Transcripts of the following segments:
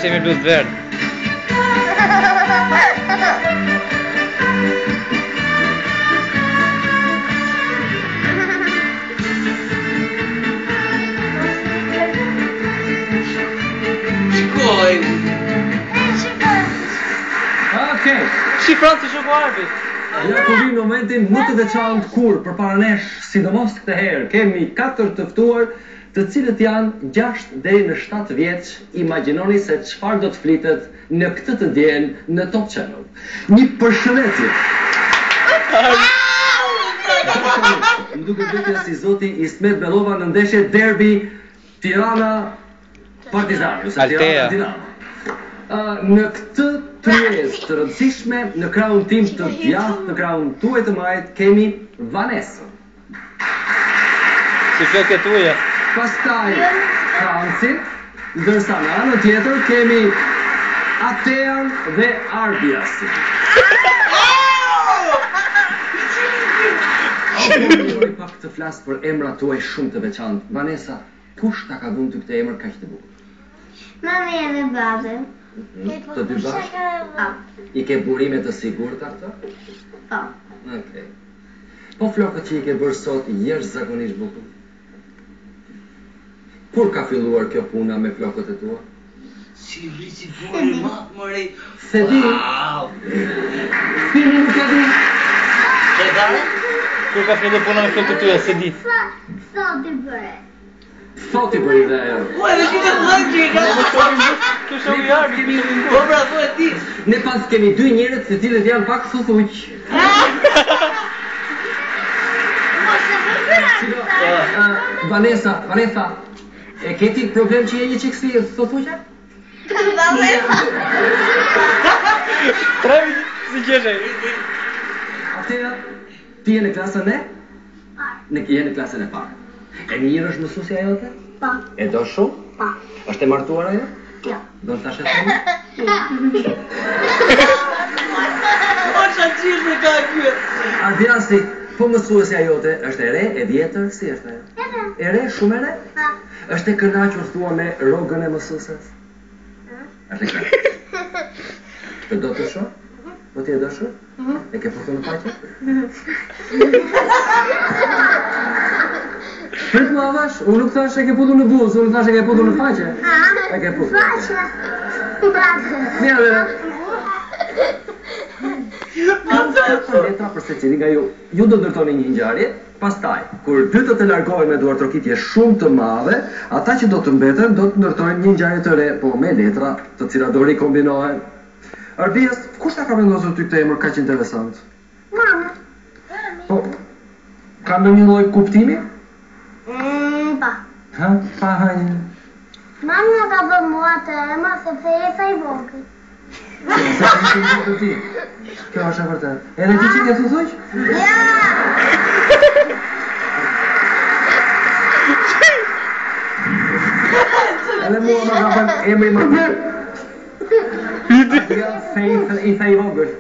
tash jemi bluzë verdh. Okej. Shifron të shoku arbit. Ja ku vjen momentin më të veçantë kur përpara nesh, sidomos këtë herë, kemi 4 të ftuar, të cilët janë 6 deri në 7 vjeç. Imagjinoni se çfarë do të flitet në këtë të diel në Top Channel. Një përshëndetje. Më duket vetëm si zoti Ismet Bellova në ndeshje derbi Tirana Partizani ose Tirana Dinamo. Në këtë pjesë të rëndësishme, në krahun tim të djathtë, në krahun tuaj të majt, kemi Vanessa. Si flokët tuaja. Pastaj Francin, ndërsa në anën tjetër kemi Atean dhe Arbiasin. Unë pak të flas për emrat tuaj shumë të veçantë. Vanessa, kush ta ka dhënë ty këtë emër kaq të bukur? Mami edhe babe. Të dy bashkë? I ke burime të sigurta këto? Po. Okej. Po flokët që i ke bërë sot jashtëzakonisht bukur? Kur ka filluar kjo puna me flokët e tua? Si buri matë mërej. Se di? Fini nuk e di? Që gare? Kur ka filluar puna me flokët tuaja, se di? Sot i bëre. Sot i bëri dhe ajo. Ue, dhe që të dhënë që i ka. Të shoku i arbit. Po pra, po e ti. Ne pas kemi 2 njerëz të cilët janë pak thuthuq. Vanessa, e ke ti problem që je një çik si thuthuqe? Trevi si qeshe. Atëra, ti je në klasën e? Je në klasën e parë. E mirë është mësuesja jote? Po. E do shumë? Po. Është e martuar ajo? Jo. Do të thashë thonë? Po që qishë me ka kyet. Arbiasi, po mësuesja jote është e re, e vjetër, si është ajo? E re, shumë e re? Po. Është e kënaqur thua me rrogën e mësueses? Është e kënaqur. Të do të shoh? Po ti e do shoh? E ke foto në faqe? Prit më avash, unë nuk thash e ke putu në buzë, unë thash e ke putu në faqe. E ke putu. Mirë dhe. Letra për secili nga ju. Ju do ndërtoni një ngjarje, pastaj, kur dy të largohen me duartrokitje shumë të madhe, ata që do të mbeten do të ndërtojnë një ngjarje të re, po me letra, të cilat do rikombinohen. Arbias, kush ta ka vendosur ty këtë emër kaq interesant? Mama. Po, ka ndonjë lloj kuptimi? Pa. Ha? Pa hajnë. Mama ka bërë mua të emër sepse je sa i vogël. Se ka një të ti. Kjo është e vërtet. Edhe ti që ke thuthuq? Ja! Edhe mua më ka bërë emri më të. I thej vogël.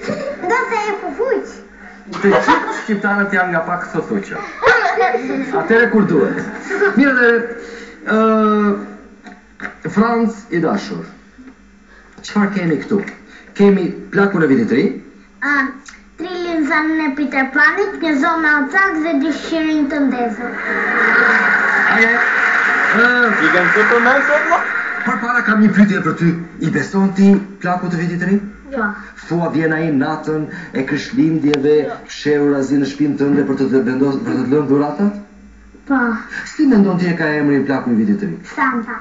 Do të e fufuq. Të gjithë shqiptarët janë nga pak thuthuqe. Atëre kur duhet. Mirë dhe, Franc i dashur. Çfarë kemi këtu? Kemi plakun e vitit të ri. Trilin zanën e Peter Panit, një zonë alcak dhe dyshirin të ndezur. Aje. I kanë të përmenë sot, ma? Përpara kam një pyetje për ty. I beson ti plakut të vitit të ri? Jo. Thua vjen ai natën e Krishtlindjeve, fshehur azi në shtëpinë tënde për të lënë dhuratat? Po. Si mendon ti e ka emrin plaku i vitit të ri? Santa.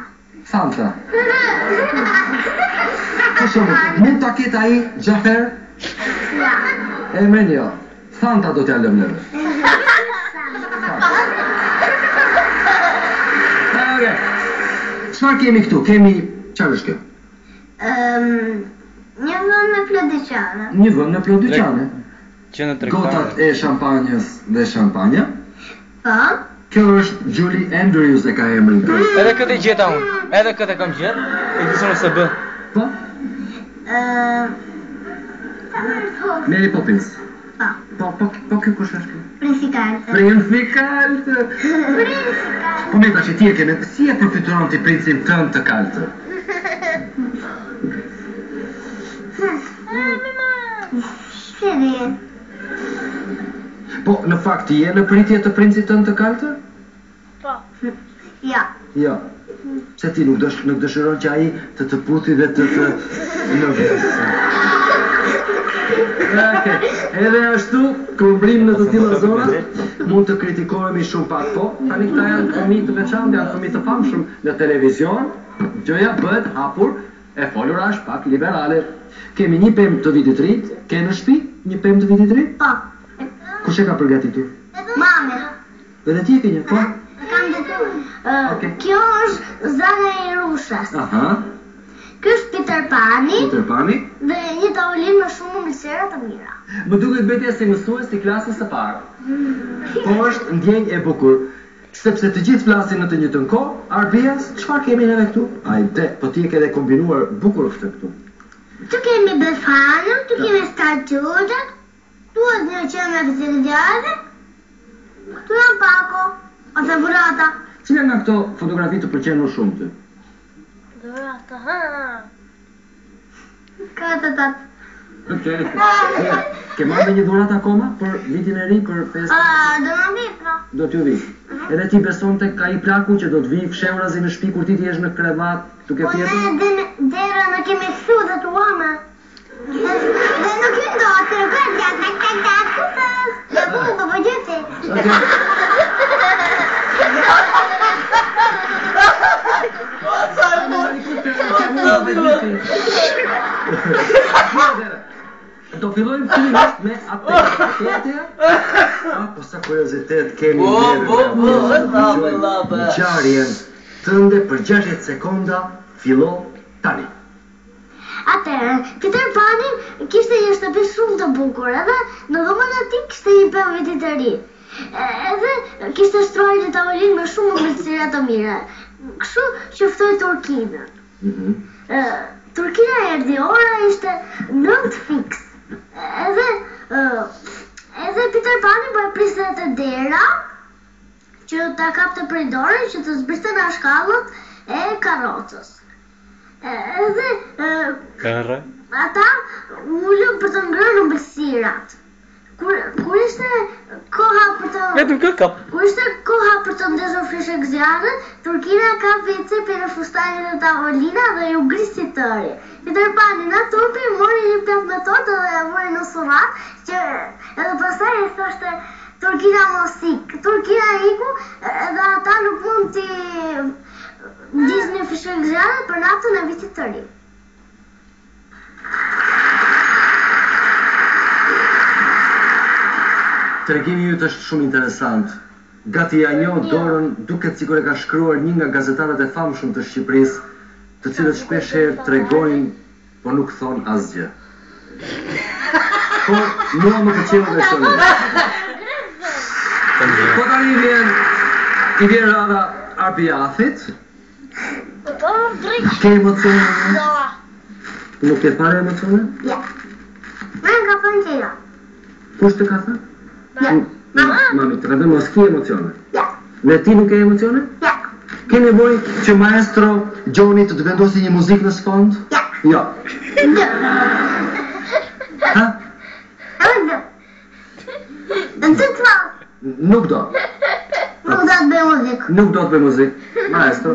Santa. Për shembull, mund ta ketë ai Xhafer? Ja. Emrin jo. Santa do t'ja lëm neve. Okej. Çfarë kemi këtu? Kemi çfarë është kjo? Një vend me plot dyqane. Një vend me plot dyqane. Që në tregtare. Gotat e shampanjës dhe shampanja. Po. Kjo është Julie Andrews e ka emrin këtu. Edhe këtë i gjeta unë. Edhe këtë e kam gjetë. E disë nëse bë. Po? Mary Poppins. Po kjo kush është kjo? Prinsi Kartë. Prinsi Kartë. Po me tash ti e ke si e përfituron ti princin tënd të Kartë? Si di? Po, në fakt je në pritje të princit tënd të kaltër? Po. Ja. Jo. Se ti nuk dëshiron që ai të puthi dhe të në vesë. Edhe ashtu, këmbrim në të tilla zona, mund të kritikohemi shumë pak po. Tani këta janë fëmijë të veçantë, janë fëmijë të famshëm në televizion. Gjëja bëhet hapur, e folur është pak liberale. Kemi një pemë të vitit të ri, ke në shtëpi një pemë të vitit të ri? Po. Kush e ka përgatitur? Mame. Edhe ti e ke një, po? Kam dhe kjo është Zana e Rushas. Aha. Ky është Peter Pani. Peter Pani. Dhe një tavolinë me shumë ëmbëlsira të mira. Më duket vetja si mësues i klasës së parë. Po është ndjenjë e bukur. Sepse të gjithë flasin në të njëjtën kohë, Arbias, çfarë kemi neve këtu? Hajde, po ti e ke dhe kombinuar bukur këtë këtu. Tu kemi Befanën, tu kemi Starqurët, tu është një qenë me Vizirgjade, tu janë Pako, ose Burata. Cila nga këto fotografi të pëlqen më shumë ty? Burata, Këtë tatë. Okej. Ke marrë një dhuratë akoma për vitin e ri, për festën? Do në vi, pra. Do t'ju vi. Edhe ti beson tek ai plaku që do të vi fshehurazi në shtëpi kur ti jesh në krevat, duke Po pjetur? ne dera në kemi su dhe të uama. Dhe nuk ju do të rëgët, ja tak. Ja bu, po gjëti. Do fillojmë fillimisht me atë. Po sa kuriozitet kemi njerëz. Ngjarjen tënde për 60 sekonda fillo tani. Atëherë, Peter Pani kishte një shtëpi shumë të bukur, edhe në dhomën e tij kishte një pemë viti të ri. Edhe kishte shtruar një tavolinë me shumë ëmbëlsira të mira. Kështu që ftoi Turkinën. Turkina erdhi, ora ishte 9 fiks. Edhe Peter Pani po e priste te dera që ta kapte prej dorën që të zbriste nga shkallët e karrocës. Edhe ata ulën për të ngrënë ëmbëlsirat. Kur ishte koha për të Kur ishte koha për të ndezur fishek zjarrit, Turkina ka vece për fustanit e tavolina dhe ju grisi tëri. Peter Pani nga turpi mori një pjatë me tortë dhe e vuri në surrat, që edhe pastaj i thoshte Turkina mos ik. Turkina iku edhe ata nuk mund t'i ndiznin fishek zjarrit për natën e vitit të ri. Tregimi yt është shumë interesant. Gati ja njoh dorën, duket sikur e ka shkruar një nga gazetarët e famshëm të Shqipërisë, të cilët shpeshherë tregojnë, po nuk thon asgjë. Po mua më pëlqen dhe historia. Po tani i vjen rada Arbiathit. Ke emocione? Nuk ke fare emocione? Ja. Nga thënë që jo. Kush të ka thënë? Mami, të rëdhe mos ki emocione. Ja. Dhe ti nuk ke emocione? Ja. Ke nevoj që maestro Gjoni të vendosi një muzikë në sfond? Ja. Jo. Ha? Në të të Nuk do. Nuk do të bëj muzikë. Nuk do të bëj muzikë, maestro.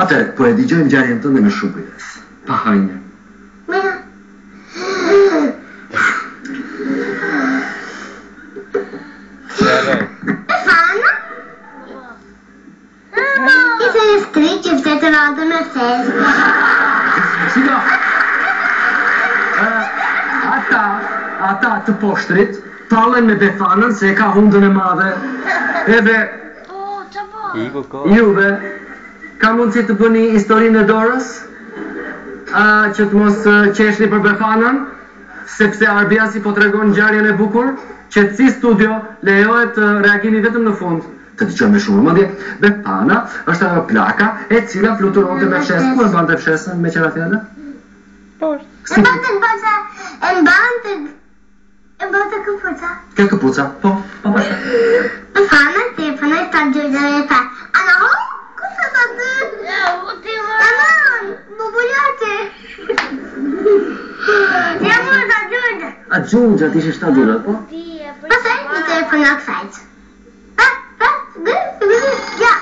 Atëre, po e digjojmë ngjarjen tënde me shumë kujdes. Pa hajnë. Mira. Befana? Ishte një strik që ftetë rante me fest. Shiko. Ata të poshtrit tallen me Befanën se e ka hundën e madhe. Edhe juve ka mundësi të bëni historinë e dorës? Që të mos qeshni për Befanën, sepse Arbiasi po tregon ngjarjen e bukur, qetësi studio lejohet reagimi vetëm në fund. Të dëgjojmë me shumë vëmendje. Befana është ajo plaka e cila fluturonte me fshesë. Ku e mbante fshesën me qira fjalë? E mbante këpuca. Ke këpuca? Po, pastaj. Befana, Stefana, sta gjojnë e tha. Ana, ku se ta ty? Aman, bubujate. Ja mërë ta gjojnë. Gjugja t'ishe 7 dhurat, po? Pastaj një telefon nga kësajt. Ja.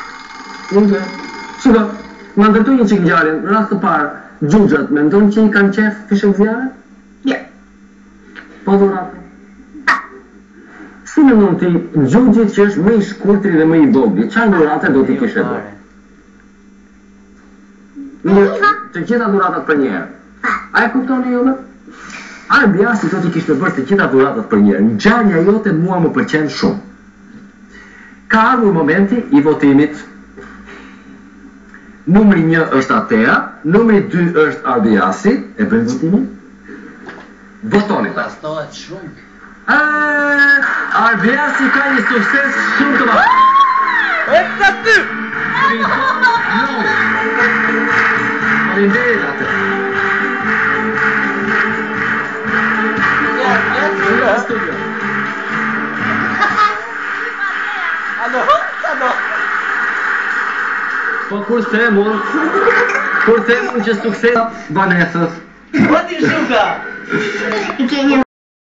Nuk e. Shiko, më ndërtu një qik ngjarjen, në rast të parë, Gjugjat mendon që i kanë qef fishek zjarë? Jo. Po dhurate? Si mendon ti Gjugjit që është më i shkurtri dhe më i vogli, çfarë dhurate do t'i kishe bërë? Të gjitha dhuratat për njerë. A e kuptoni juve? Arbiasi do t'i kishte bërë të gjitha dhuratat për njerë. Ngjarja jote mua më pëlqen shumë. Ka ardhur momenti i votimit. Numri 1 është Atea, numri 2 është Arbiasi, e bëjmë votimin? Votoni. Bastohet shumë. Arbiasi ka një sukses shumë të madh. E të ty! Faleminderit atë. Po kur themun që sukses banesës. Po ti shuka. I ke një